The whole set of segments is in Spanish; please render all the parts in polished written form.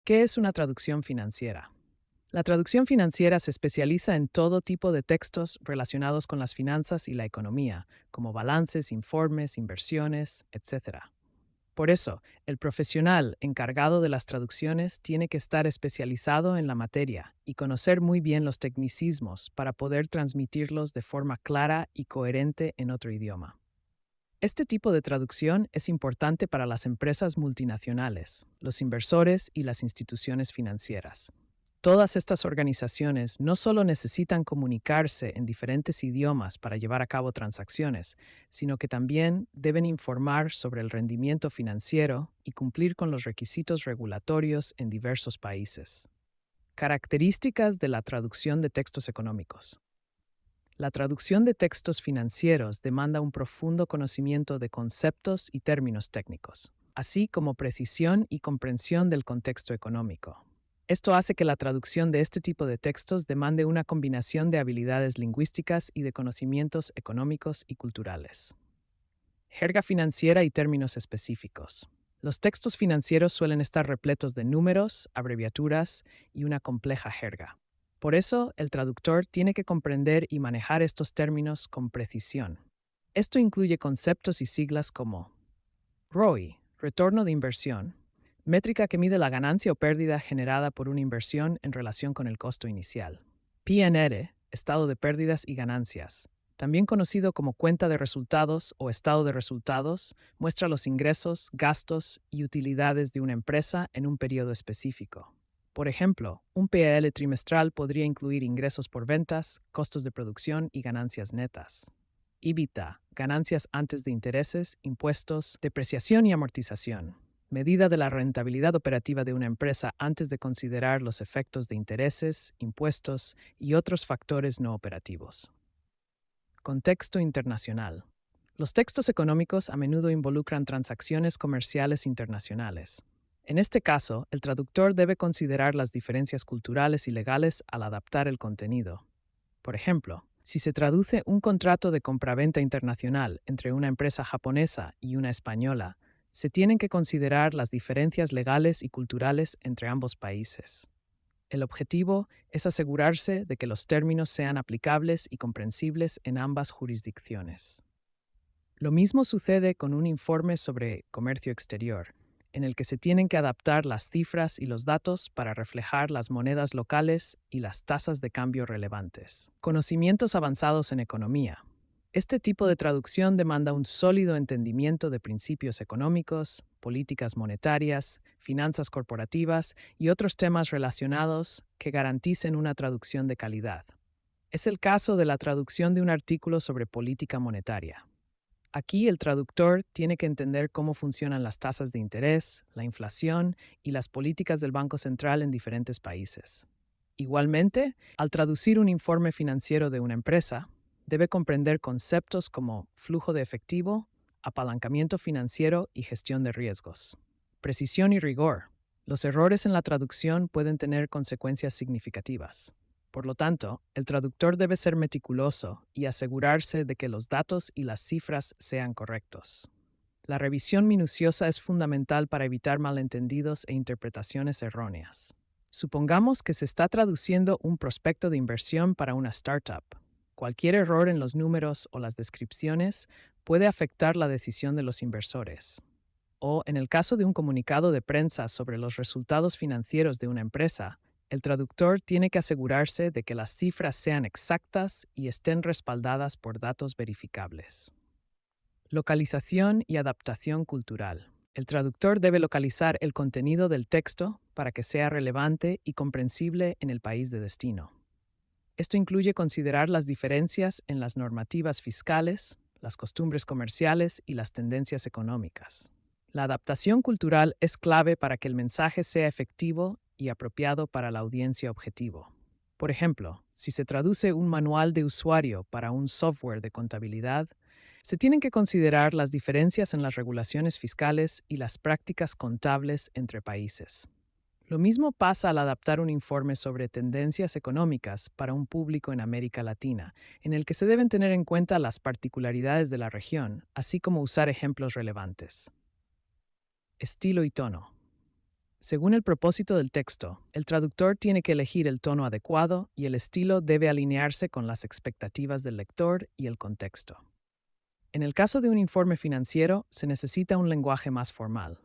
¿Qué es una traducción financiera? La traducción financiera se especializa en todo tipo de textos relacionados con las finanzas y la economía, como balances, informes, inversiones, etc. Por eso, el profesional encargado de las traducciones tiene que estar especializado en la materia y conocer muy bien los tecnicismos para poder transmitirlos de forma clara y coherente en otro idioma. Este tipo de traducción es importante para las empresas multinacionales, los inversores y las instituciones financieras. Todas estas organizaciones no solo necesitan comunicarse en diferentes idiomas para llevar a cabo transacciones, sino que también deben informar sobre el rendimiento financiero y cumplir con los requisitos regulatorios en diversos países. Características de la traducción de textos económicos. La traducción de textos financieros demanda un profundo conocimiento de conceptos y términos técnicos, así como precisión y comprensión del contexto económico. Esto hace que la traducción de este tipo de textos demande una combinación de habilidades lingüísticas y de conocimientos económicos y culturales. Jerga financiera y términos específicos. Los textos financieros suelen estar repletos de números, abreviaturas y una compleja jerga. Por eso, el traductor tiene que comprender y manejar estos términos con precisión. Esto incluye conceptos y siglas como ROI, retorno de inversión, métrica que mide la ganancia o pérdida generada por una inversión en relación con el costo inicial. P&L, estado de pérdidas y ganancias, también conocido como cuenta de resultados o estado de resultados, muestra los ingresos, gastos y utilidades de una empresa en un periodo específico. Por ejemplo, un P&L trimestral podría incluir ingresos por ventas, costos de producción y ganancias netas. EBITDA, ganancias antes de intereses, impuestos, depreciación y amortización. Medida de la rentabilidad operativa de una empresa antes de considerar los efectos de intereses, impuestos y otros factores no operativos. Contexto internacional. Los textos económicos a menudo involucran transacciones comerciales internacionales. En este caso, el traductor debe considerar las diferencias culturales y legales al adaptar el contenido. Por ejemplo, si se traduce un contrato de compraventa internacional entre una empresa japonesa y una española, se tienen que considerar las diferencias legales y culturales entre ambos países. El objetivo es asegurarse de que los términos sean aplicables y comprensibles en ambas jurisdicciones. Lo mismo sucede con un informe sobre comercio exterior, en el que se tienen que adaptar las cifras y los datos para reflejar las monedas locales y las tasas de cambio relevantes. Conocimientos avanzados en economía. Este tipo de traducción demanda un sólido entendimiento de principios económicos, políticas monetarias, finanzas corporativas y otros temas relacionados que garanticen una traducción de calidad. Es el caso de la traducción de un artículo sobre política monetaria. Aquí el traductor tiene que entender cómo funcionan las tasas de interés, la inflación y las políticas del Banco Central en diferentes países. Igualmente, al traducir un informe financiero de una empresa, debe comprender conceptos como flujo de efectivo, apalancamiento financiero y gestión de riesgos. Precisión y rigor. Los errores en la traducción pueden tener consecuencias significativas. Por lo tanto, el traductor debe ser meticuloso y asegurarse de que los datos y las cifras sean correctos. La revisión minuciosa es fundamental para evitar malentendidos e interpretaciones erróneas. Supongamos que se está traduciendo un prospecto de inversión para una startup. Cualquier error en los números o las descripciones puede afectar la decisión de los inversores. O, en el caso de un comunicado de prensa sobre los resultados financieros de una empresa, el traductor tiene que asegurarse de que las cifras sean exactas y estén respaldadas por datos verificables. Localización y adaptación cultural. El traductor debe localizar el contenido del texto para que sea relevante y comprensible en el país de destino. Esto incluye considerar las diferencias en las normativas fiscales, las costumbres comerciales y las tendencias económicas. La adaptación cultural es clave para que el mensaje sea efectivo y apropiado para la audiencia objetivo. Por ejemplo, si se traduce un manual de usuario para un software de contabilidad, se tienen que considerar las diferencias en las regulaciones fiscales y las prácticas contables entre países. Lo mismo pasa al adaptar un informe sobre tendencias económicas para un público en América Latina, en el que se deben tener en cuenta las particularidades de la región, así como usar ejemplos relevantes. Estilo y tono. Según el propósito del texto, el traductor tiene que elegir el tono adecuado y el estilo debe alinearse con las expectativas del lector y el contexto. En el caso de un informe financiero, se necesita un lenguaje más formal.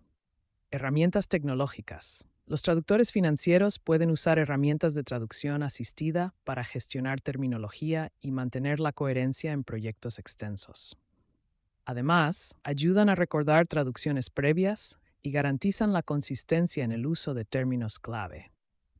Herramientas tecnológicas. Los traductores financieros pueden usar herramientas de traducción asistida para gestionar terminología y mantener la coherencia en proyectos extensos. Además, ayudan a recordar traducciones previas y garantizan la consistencia en el uso de términos clave.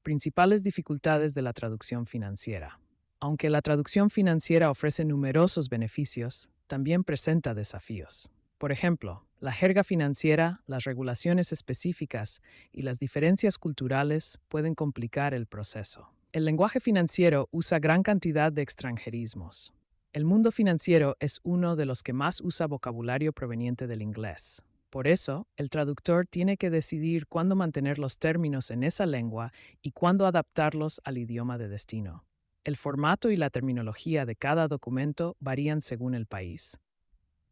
Principales dificultades de la traducción financiera. Aunque la traducción financiera ofrece numerosos beneficios, también presenta desafíos. Por ejemplo, la jerga financiera, las regulaciones específicas y las diferencias culturales pueden complicar el proceso. El lenguaje financiero usa gran cantidad de extranjerismos. El mundo financiero es uno de los que más usa vocabulario proveniente del inglés. Por eso, el traductor tiene que decidir cuándo mantener los términos en esa lengua y cuándo adaptarlos al idioma de destino. El formato y la terminología de cada documento varían según el país.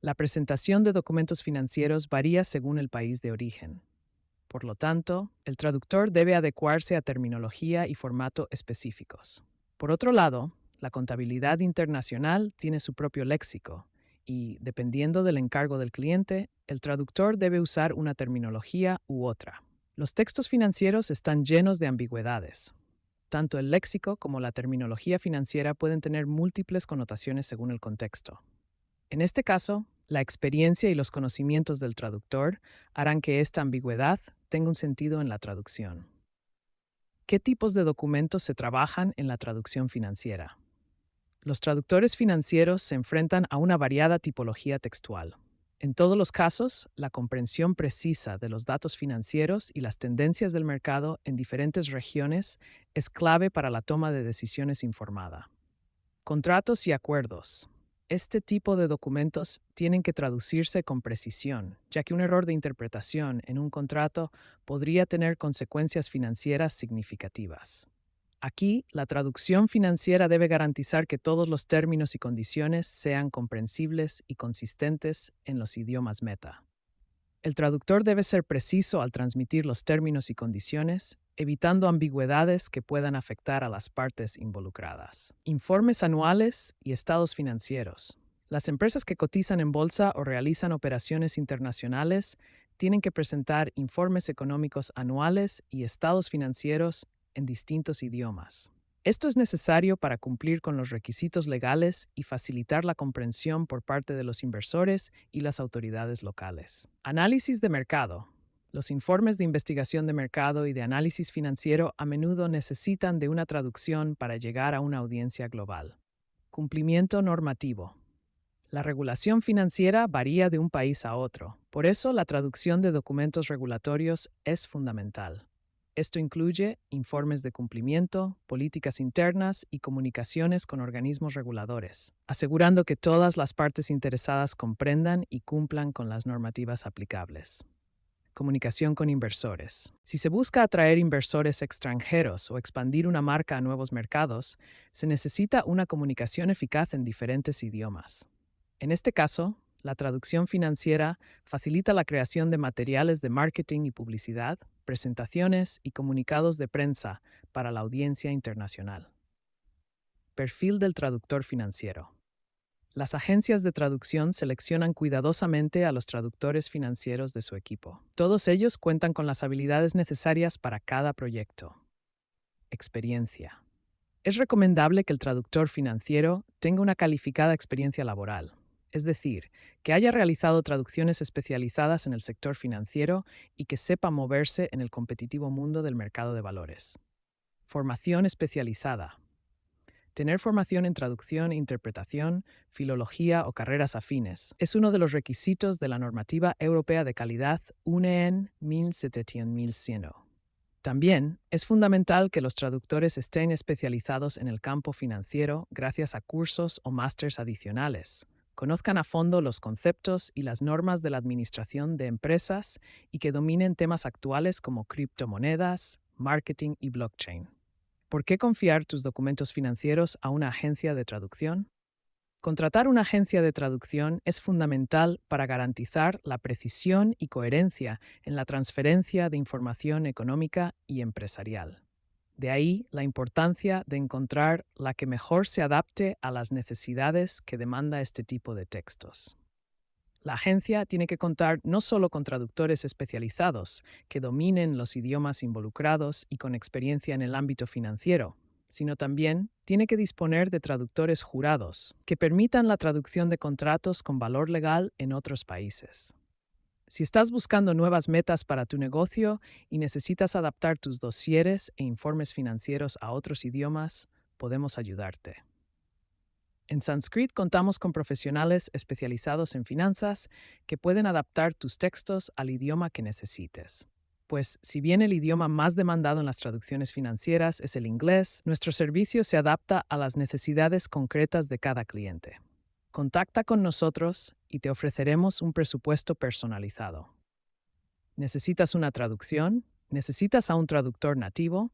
La presentación de documentos financieros varía según el país de origen. Por lo tanto, el traductor debe adecuarse a terminología y formato específicos. Por otro lado, la contabilidad internacional tiene su propio léxico y, dependiendo del encargo del cliente, el traductor debe usar una terminología u otra. Los textos financieros están llenos de ambigüedades. Tanto el léxico como la terminología financiera pueden tener múltiples connotaciones según el contexto. En este caso, la experiencia y los conocimientos del traductor harán que esta ambigüedad tenga un sentido en la traducción. ¿Qué tipos de documentos se trabajan en la traducción financiera? Los traductores financieros se enfrentan a una variada tipología textual. En todos los casos, la comprensión precisa de los datos financieros y las tendencias del mercado en diferentes regiones es clave para la toma de decisiones informada. Contratos y acuerdos. Este tipo de documentos tienen que traducirse con precisión, ya que un error de interpretación en un contrato podría tener consecuencias financieras significativas. Aquí, la traducción financiera debe garantizar que todos los términos y condiciones sean comprensibles y consistentes en los idiomas meta. El traductor debe ser preciso al transmitir los términos y condiciones, evitando ambigüedades que puedan afectar a las partes involucradas. Informes anuales y estados financieros. Las empresas que cotizan en bolsa o realizan operaciones internacionales tienen que presentar informes económicos anuales y estados financieros en distintos idiomas. Esto es necesario para cumplir con los requisitos legales y facilitar la comprensión por parte de los inversores y las autoridades locales. Análisis de mercado. Los informes de investigación de mercado y de análisis financiero a menudo necesitan de una traducción para llegar a una audiencia global. Cumplimiento normativo. La regulación financiera varía de un país a otro, por eso la traducción de documentos regulatorios es fundamental. Esto incluye informes de cumplimiento, políticas internas y comunicaciones con organismos reguladores, asegurando que todas las partes interesadas comprendan y cumplan con las normativas aplicables. Comunicación con inversores. Si se busca atraer inversores extranjeros o expandir una marca a nuevos mercados, se necesita una comunicación eficaz en diferentes idiomas. En este caso, la traducción financiera facilita la creación de materiales de marketing y publicidad, presentaciones y comunicados de prensa para la audiencia internacional. Perfil del traductor financiero. Las agencias de traducción seleccionan cuidadosamente a los traductores financieros de su equipo. Todos ellos cuentan con las habilidades necesarias para cada proyecto. Experiencia. Es recomendable que el traductor financiero tenga una calificada experiencia laboral, es decir, que haya realizado traducciones especializadas en el sector financiero y que sepa moverse en el competitivo mundo del mercado de valores. Formación especializada. Tener formación en traducción, interpretación, filología o carreras afines es uno de los requisitos de la normativa europea de calidad UNEN 17100. También es fundamental que los traductores estén especializados en el campo financiero gracias a cursos o másters adicionales, conozcan a fondo los conceptos y las normas de la administración de empresas y que dominen temas actuales como criptomonedas, marketing y blockchain. ¿Por qué confiar tus documentos financieros a una agencia de traducción? Contratar una agencia de traducción es fundamental para garantizar la precisión y coherencia en la transferencia de información económica y empresarial. De ahí la importancia de encontrar la que mejor se adapte a las necesidades que demanda este tipo de textos. La agencia tiene que contar no solo con traductores especializados que dominen los idiomas involucrados y con experiencia en el ámbito financiero, sino también tiene que disponer de traductores jurados que permitan la traducción de contratos con valor legal en otros países. Si estás buscando nuevas metas para tu negocio y necesitas adaptar tus dosieres e informes financieros a otros idiomas, podemos ayudarte. En Sanskrit contamos con profesionales especializados en finanzas que pueden adaptar tus textos al idioma que necesites. Pues si bien el idioma más demandado en las traducciones financieras es el inglés, nuestro servicio se adapta a las necesidades concretas de cada cliente. Contacta con nosotros y te ofreceremos un presupuesto personalizado. ¿Necesitas una traducción? ¿Necesitas a un traductor nativo?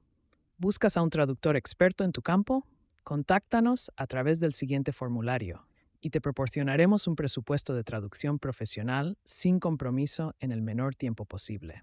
¿Buscas a un traductor experto en tu campo? Contáctanos a través del siguiente formulario y te proporcionaremos un presupuesto de traducción profesional sin compromiso en el menor tiempo posible.